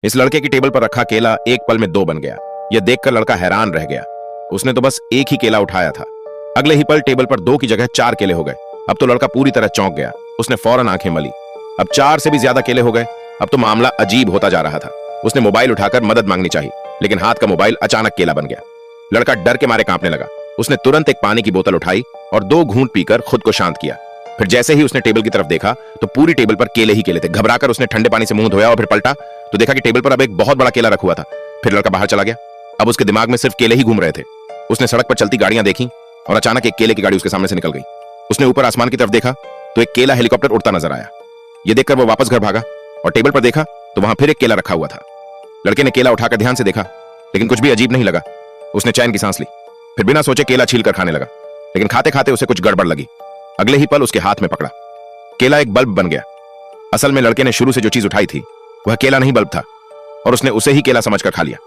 इस लड़के की टेबल पर रखा केला एक पल में 2 बन गया। यह देखकर लड़का हैरान रह गया। उसने तो बस एक ही केला उठाया था। अगले ही पल टेबल पर 2 की जगह 4 केले हो गए। अब तो लड़का पूरी तरह चौंक गया। उसने फौरन आंखें मली। अब 4 से भी ज्यादा केले हो गए। अब तो मामला अजीब होता जा रहा था। उसने मोबाइल उठाकर मदद मांगनी चाहिए, लेकिन हाथ का मोबाइल अचानक केला बन गया। लड़का डर के मारे कांपने लगा। उसने तुरंत एक पानी की बोतल उठाई और 2 घूंट पीकर खुद को शांत किया। फिर जैसे ही उसने टेबल की तरफ देखा तो पूरी टेबल पर केले ही केले थे। घबराकर उसने ठंडे पानी से मुंह धोया और फिर पलटा तो देखा कि टेबल पर अब एक बहुत बड़ा केला रखा हुआ था। फिर लड़का बाहर चला गया। अब उसके दिमाग में सिर्फ केले ही घूम रहे थे। उसने सड़क पर चलती गाड़ियां देखी और अचानक एक केले की गाड़ी उसके सामने से निकल गई। उसने ऊपर आसमान की तरफ देखा तो एक केला हेलीकॉप्टर उड़ता नजर आया। यह देखकर वो वापस घर भागा और टेबल पर देखा तो वहां फिर एक केला रखा हुआ था। लड़के ने केला उठाकर ध्यान से देखा, लेकिन कुछ भी अजीब नहीं लगा। उसने चैन की सांस ली, फिर बिना सोचे केला छीलकर खाने लगा, लेकिन खाते खाते उसे कुछ गड़बड़ लगी। अगले ही पल उसके हाथ में पकड़ा केला एक बल्ब बन गया। असल में लड़के ने शुरू से जो चीज उठाई थी वह केला नहीं बल्ब था, और उसने उसे ही केला समझकर खा लिया।